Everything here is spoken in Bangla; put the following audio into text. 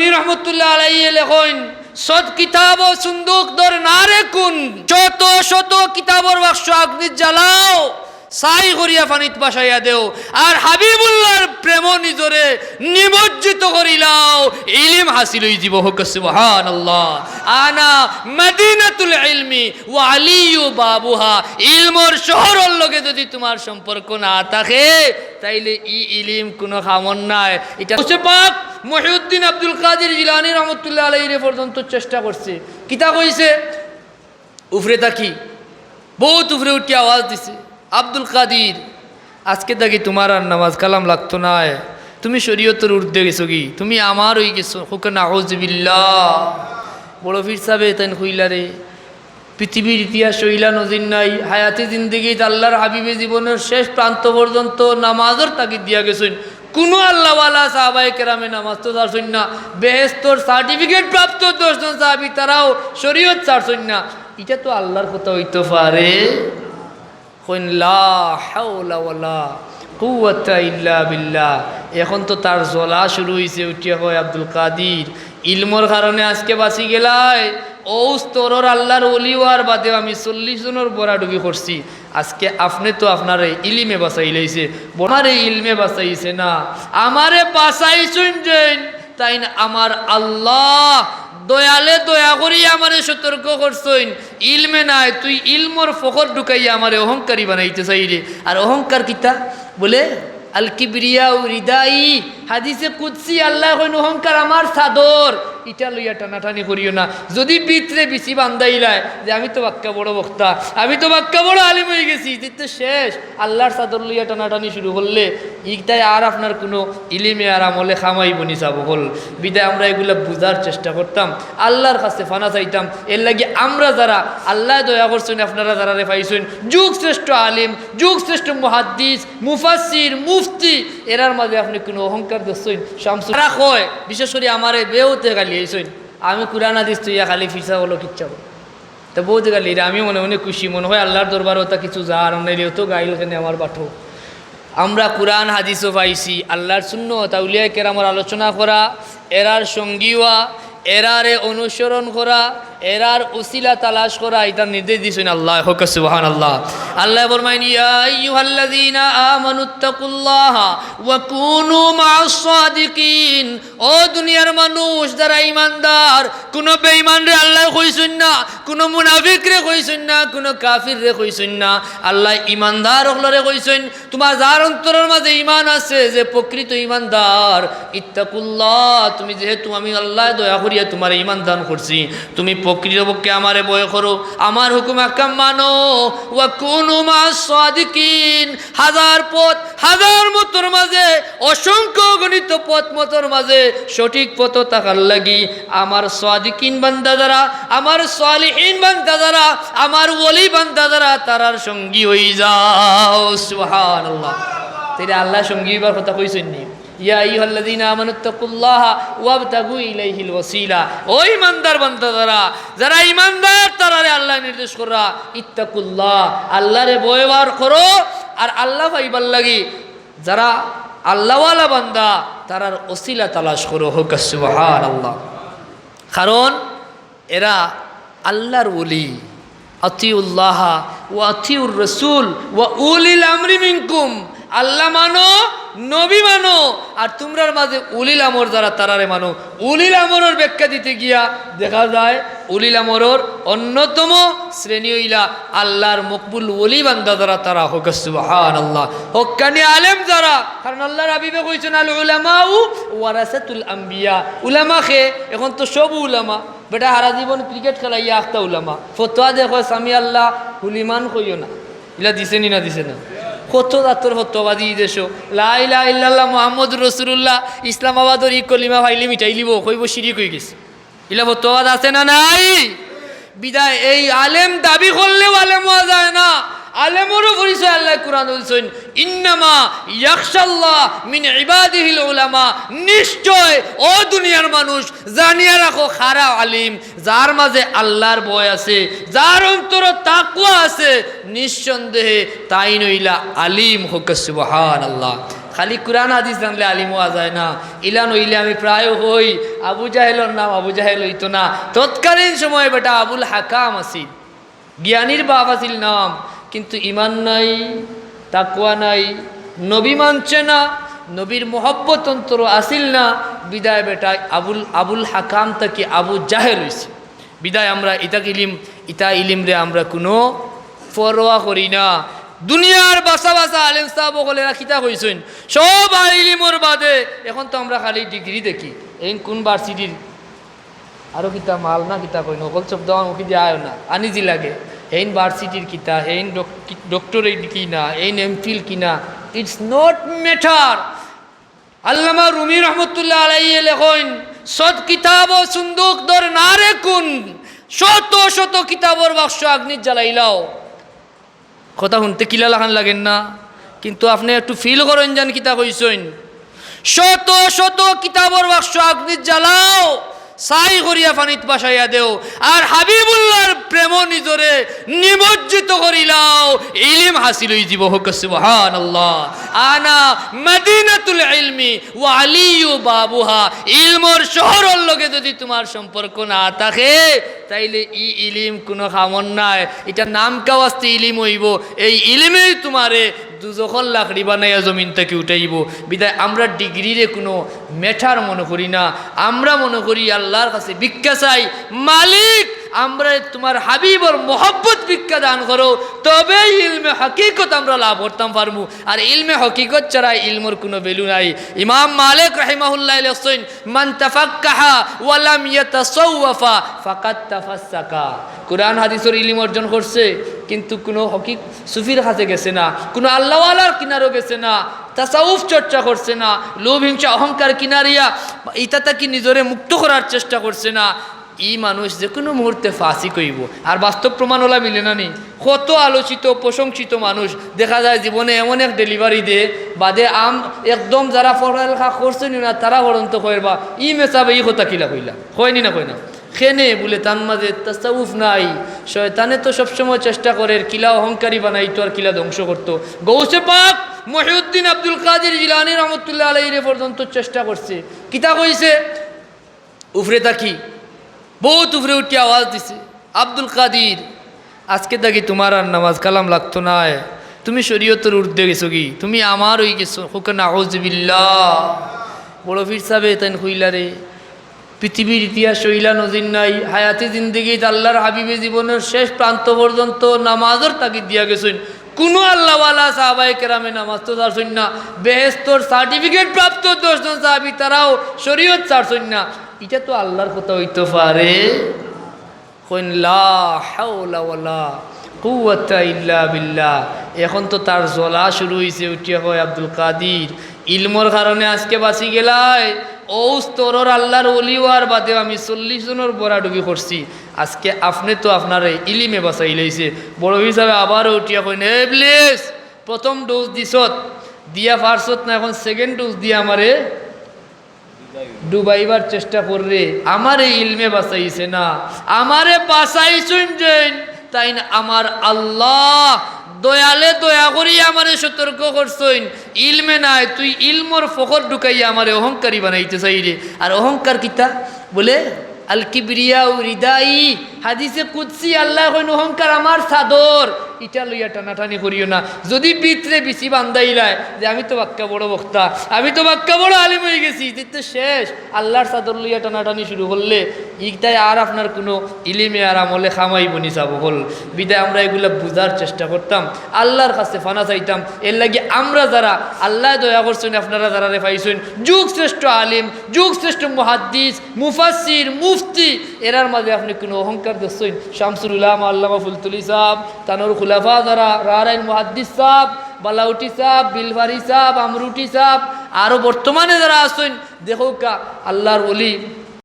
জিলানী রহমতুল্লাহ আলাইহি লেখেন সদ কিতাব ও সুন্দুক দর নারে কুন শত শত কিতাবর বাক্স অগ্নি জ্বালাও সাই করিয়া পানিত বাসাইয়া দেও আর হাবিবুল্লাহর প্রেম নিজরে নিমজ্জিত করিলাও ইলম হাসিল হই যাব হোক সুবহানাল্লাহ আনা মদিনাতুল ইলমি ওয়া আলিয়ু বাবুহা ইলমর শহরের লগে যদি তোমার সম্পর্ক না থাকে তাইলে ই ইলম কোনো কামন নাই এটা হচ্ছে পাক মুহিউদ্দিন আব্দুল কাদের জিলানী রহমাতুল্লাহ আলাইহি পর্যন্ত চেষ্টা করছে কিতা কইছে উফরে তাকি বহুত উফরে উঠি আওয়াজ দিছে আব্দুল কাদির আজকে দেখি তোমার আর নামাজ কালাম লাগতো না তুমি শরীয়তের ঊর্ধ্বে গেছো কি তুমি আমার হয়ে গেছো হুকে নাউজুবিল্লাহ বড় পীর সাহেব তাই কইলা রে পৃথিবীর ইতিহাস হইলা নজির নাই হায়াতি জিন্দেগিতে আল্লাহর হাবিবে জীবনের শেষ প্রান্ত পর্যন্ত নামাজের তাগিদ দিয়া গেছেন কোনো আল্লাহওয়ালা সাহাবায়ে কেরামে নামাজ তো ছাড়ছেন না বেহেশতর সার্টিফিকেট প্রাপ্ত 10 জন সাহাবী তারাও শরীয়ত ছাড়ছেন না এটা তো আল্লাহর কথা হইতে পারে লা হাওলা ওয়ালা কুওয়াতা ইল্লা বিল্লাহ এখন তো তার জ্বলা শুরু হয়েছে উঠিয়া হয় আব্দুল কাদির ইলমর কারণে আজকে বাঁচি গেলাই ও স্তরর আল্লাহর ওলি হওয়ার বাদে আমি 40 জনের বড়াডুবি করছি আজকে আপনি তো আপনার ইলমে বাঁচাই লইছে আমারে ইলমে বাঁচাইছে না আমারে বাঁচাইছেন তাই না আমার আল্লাহ দয়ালে দয়া করি আমারে সতর্ক করছেন ইলমে নাই তুই ইলমর ফখর ঢুকাইয়া আমারে অহংকারী বানাইতে চাই রে আর অহংকার কিতা বলে আল কিবরিয়া রিদাই হাদিসে কুদসি আল্লাহ কইন অহংকার আমার চাদর ইটা লইয়া টানাটানি করিও না যদি ভিতরে বেশি বান্ধাইলায় যে আমি তো বাক্কা বড় বক্তা আমি তো বাক্কা বড় আলিম হয়ে গেছি তো শেষ আল্লাহর চাদর লইয়া টানাটানি শুরু করলে ইটাই আর আপনার কোনো ইলিমে আর আমলে খামাইব নি যাব হল বিদায় আমরা এগুলো বুঝার চেষ্টা করতাম আল্লাহর কাছে ফানা চাইতাম এর লাগি আমরা যারা আল্লাহ দয়া করছেন আপনারা যারা পাইছেন যুগ শ্রেষ্ঠ আলিম যুগ শ্রেষ্ঠ মুহাদ্দিস মুফাসসির মুফতি এরার মাঝে আপনি কোনো অহংকার দেখছেন শামসুল কয় বিশেষ করে আমারে বেউতে গালি এইছেন আমি কুরআন হাদিস তুইয়া খালি ফিসা হলো কিচ্ছা তো বহুত গালি আমি মনে মনে খুশি মনে হয় আল্লাহর দরবারে ওটা কিছু যার নাইলেও তো গাইল কেন আমার পাঠো আমরা কুরআন হাদিসও পাইছি আল্লাহর সুন্নাত আউলিয়া কেরামের আলোচনা করা এরার সঙ্গী হওয়া এরারে অনুসরণ করা এরার উসিলা তালাশ করা এটা নির্দেশ দিয়েছেন আল্লাহ হোক সুবহানাল্লাহ আল্লাহ ফরমায়েন ইয়া আইয়ুহাল্লাযীনা আমানুত্তাকুল্লাহা ওয়া কুনু মা'আস সাদিকিন ও দুনিয়ার মানুষ যারা ঈমানদার কোন বেঈমান রে আল্লাহ কইছেন না কোন মুনাফিক রে কইছেন না কোন কাফির রে কইছেন না আল্লাহ ঈমানদার হলরে কইছেন তোমার যার অন্তরের মাঝে ঈমান আছে যে প্রকৃত ঈমানদার ইত্তাকুল্লাহ তুমি যেহেতু আমি আল্লাহ দয়া করিয়া তোমার ঈমান দান করছি তুমি প্রকৃতপক্ষে আমারে ভয় করো আমার হুকুম আহকাম মানো ওয়া কুনু মা'আস সাদিকিন হাজার পথ হাজার মতর মাঝে অসংখ্য গণিত পথ মতর মাঝে সঠিক পথ থাকার লাগি আমার সাদিকিন বান্দা যারা আমার সালিহিন বান্দা যারা আমার ওলি বান্দা যারা তারার সঙ্গী হয়ে যাও সুবহানাল্লাহ তাই আল্লাহ সঙ্গী হবার কথা কইছেন নি ইয়া আইয়ুহাল্লাযীনা আমানুত্তাকুল্লাহা ওয়াবতাগু ইলাইহিল ওয়াসিলা ওই ইমানদার বান্দা যারা ইমানদার তারারে আল্লাহ নির্দেশ করা ইত্তাকুল্লাহ আল্লাহরে ভয়বার করো আর আল্লাহ পাইবার লাগি যারা আল্লাহওয়ালা বান্দা তারার ওসিলা তালাশ করো হোক সুবহানাল্লাহ কারণ এরা আল্লাহর ওলি আতিউল্লাহ ওয়া আতিউর রাসূল ওয়া উলিল আমরি মিনকুম আল্লাহ মানো নবী মানো আর তোমরার মাঝে উলিল আমর যারা তারারে মানো উলিল আমরের ব্যাখ্যা দিতে গিয়া দেখা যায় উলিল আমরের অন্যতম শ্রেণী হইলা আল্লাহর মকবুল ওলি বান্দা যারা তারা হোক সুবহানাল্লাহ হক্কানি আলেম যারা কারণ আল্লাহর হাবিবে কইছেন আল উলামাউ ওয়ারাসাতুল আম্বিয়া উলামা খে এখন তো সব উলামা বেটা হারা জীবন ক্রিকেট খেলাইয়া আখতা উলামা ফতোয়া দেখো সামি আল্লাহ হুলিমান কইও না ইলা দিছে নি না দিছে না কত জাতর ফতোয়াবাদী দেশ লা ইলাহা ইল্লাল্লাহ মুহাম্মদুর রাসূলুল্লাহ ইসলামাবাদর ই কলিমা ফাইলি মিটাই লিব কইব শিরিক হই গেছে ইলা ফতোয়াবাদ আছে না নাই বিদায় এই আলেম দাবি করলেও আলেম হওয়া যায় না আলেমেরও পরিচয় আল্লাহ কুরআন বলছেন ইন্নামা ইয়াখশাল্লাহ মিন ইবাদিহিল উলামা নিশ্চয় ও দুনিয়ার মানুষ জানিয়া রাখো খারা আলিম যার মাঝে আল্লাহর ভয় আছে যার অন্তরে তাকওয়া আছে নিঃসন্দেহে তাই নইলা আলিম হোক সুবহানাল্লাহ খালি কুরআন হাদিস জানলে আলিম হওয়া যায় না। ইলান হইলে আমি প্রায় হই আবু জাহেলের নাম আবু জাহেল হইতো না, তৎকালীন সময় বেটা আবুল হাকাম আসিল, জ্ঞানীর বাপ আসিল নাম, কিন্তু ইমান নাই, তাকওয়া নাই, নবী মানছে না, নবীর মোহব্বত অন্তর আসিল না, বিদায় বেটা আবুল হাকাম তাকে আবু জাহেল হয়েছে। বিদায় আমরা ইতা ইলিম রে আমরা কোনো পরোয়া করি না। দুনিয়ার বাসা বাসা আলেম সাহাব বলেরা কিতা কইছেন সব ইলিমর বাদে এখন তো আমরা খালি ডিগ্রি দেখি। এই কোন ভার্সিটির আরো কিতা মাল না কিতা কই নকল শব্দ মুখে দিয়ে আয় না আনিজি লাগে। এইন ভার্সিটির কিতা, এইন ডক্টরেট কিনা, এইন এমফিল কিনা, ইটস নট ম্যাটার। আল্লামা রুমি রহমতুল্লাহ আলাইহি লেখেন সদ কিতাব ও সুন্দুক দর না রেখুন, শত শত কিতাবর বাক্স আগ্নি জ্বালাইলাও। কথা শুনতে কিলা লাগান লাগেন না, কিন্তু আপনি একটু ফিল করেন জান কিতা কইছেন। শত শত কিতাবর বাক্স আগ্নি জ্বালাও, সাই করিয়া পানিত বাসাইয়া দেও, আর হাবিবুল্লাহর প্রেম নিজরে নিমজ্জিত করিলাও, ইলম হাসিল হই যাব। হোক সুবহানাল্লাহ। আনা মদিনাতুল ইলমি ওয়া আলিয়ু বাবুহা। ইলমর শহরের লগে যদি তোমার সম্পর্ক না থাকে তাইলে ইলিম কোনো খামন নাই, এটা নাম কাওয়াস্তে ইলিম হইব। এই ইলিমেই তোমারে দুজখল লাকড়ি বানাইয়া জমিন থেকে উঠাইব। বিদায় আমরা ডিগ্রিরে কোনো মেঠার মনে করি না, আমরা মনে করি আল্লাহর কাছে ভিক্ষা চাই, মালিক আমরা তোমার হাবিবর মোহব্বত ভিক্ষা দান করো, তবে ইলমে হকিকত আমরা লাভ করতাম পারবো। আর ইলমে হকিকত ছাড়া ইলমর কোনো ভ্যালু নাই। ইমাম মালিক রাহিমাহুল্লাহ লিখছেন মান তাফাক্কাহা ওয়া লাম ইয়াতাসাওয়াফা ফাকাদ তাফাসসাকা। কুরআন হাদিসের ইলম অর্জন করছে কিন্তু কোনো হকিক সুফির কাছে গেছে না, কোনো আল্লাহওয়ালার কিনারও গেছে না, তাসাউফ চর্চা করছে না, লোভ হিংসা অহংকার কিনারিয়া এটা তাকে নিজরে মুক্ত করার চেষ্টা করছে না। ই মানুষ যে কোনো মুহূর্তে ফাঁসি কইব। আর বাস্তব প্রমাণ ওলা মিলে না নি, কত আলোচিত প্রশংসিত মানুষ দেখা যায় জীবনে এমন এক ডেলিভারি দে বাদে একদম যারা পড়ালেখা করছেন না তারা পর্যন্ত কইবা ই মেসাবে ই কথা কিলা কইলা কয়নি না কই না খেনে বলে তার মাঝে তাসাউফ নাই। শয়তানে তো সবসময় চেষ্টা করে কিলা অহংকারী বানাইতো আর কিলা ধ্বংস করতো। গৌসে পাক মহিউদ্দিন আব্দুল কাদের জিলানী রহমতুল্লাহ আলাইহি পর্যন্ত চেষ্টা করছে। কিতা কইছে উফরে তাকি বহুত উপরে উঠে আওয়াজ দিছে আব্দুল কাদির আজকে দেখি তোমার আর নামাজ কালাম লাগতো না, তুমি শরীয়তের ঊর্ধ্বে গেছো কি, তুমি আমার হয়ে গেছো। হুকে নাউযুবিল্লাহ। বড় পীর সাহেব তাই হইলা রে পৃথিবীর ইতিহাস হইলা নজির নাই, হায়াতি জিন্দগিত আল্লাহর হাবিবে জীবনের শেষ প্রান্ত পর্যন্ত নামাজের তাগিদ দিয়া গেছেন। কোনো আল্লাহওয়ালা সাহাবায়ে কেরামে নামাজ তো ছাড়ছেন না, বেহেশতর সার্টিফিকেট প্রাপ্ত 10 জন সাহাবী তারাও শরীয়ত ছাড়ছেন না। এটা তো আল্লাহর কথা হইতে পারে? কইন লা হাওলা ওয়ালা কুওয়াতা ইল্লা বিল্লাহ। এখন তো তার জ্বলা শুরু হয়েছে, উঠিয়া হয় আব্দুল কাদির ইলমর কারণে আজকে বাঁচি গেলায়। ও স্তরর আল্লাহর ওলি হওয়ার বাদেও আমি 40 জনের বড়া ডুবি করছি। আজকে আপনি তো আপনার ইলিমে বাঁচাই লাইছে। বড় হিসাবে আবারও উঠিয়া কইন এ প্লিজ প্রথম ডোজ দিছত দিয়া ফারছত না, এখন সেকেন্ড ডোজ দিয়ে আমারে ডুবাইবার চেষ্টা করলে আমার এই ইলমে বাঁচাইছে না, আমারে বাঁচাইছেন যেন তাই না আমার আল্লাহ দয়ালে দয়া করি আমারে সতর্ক করছেন। ইলমে নাই তুই ইলমর ফখর ঢুকাইয়া আমারে অহংকারী বানাইতে চাই রে। আর অহংকার কিতা বলে আল কিবরিয়া রিদাই, হাদিসে কুদসি আল্লাহ কইন অহংকার আমার চাদর, ইটা লইয়া টানাটানি করিও না। যদি ভিতরে বেশি বান্ধাইলায় যে আমি তো বাক্কা বড় বক্তা, আমি তো বাক্কা বড় আলিম হয়ে গেছি, তো শেষ আল্লাহর চাদর লইয়া টানাটানি শুরু করলে ইটাই আর আপনার কোনো ইলিমে আর আমলে খামাই বনি যাব হল। বিদায় আমরা এগুলা বুঝার চেষ্টা করতাম, আল্লাহর কাছে ফানা চাইতাম। এর লাগে আমরা যারা আল্লাহ দয়া করছেন আপনারা যারা রেফাইছেন যুগ শ্রেষ্ঠ আলিম, যুগ শ্রেষ্ঠ মুহাদ্দিস, মুফাসসির, মুফতি, এরার মাঝে আপনি কোনো অহংকার দেখছেন? শামসুল উলামা আল্লামা ফুলতুলি সাহেব, তানোর খুলাফা যারা রারাইন মুহাদ্দিস সাহেব, বালাউটি সাহেব, বিলবারি সাহেব, আমরুটি সাহেব, আরও বর্তমানে যারা আছেন দেখো কা আল্লাহর ওলি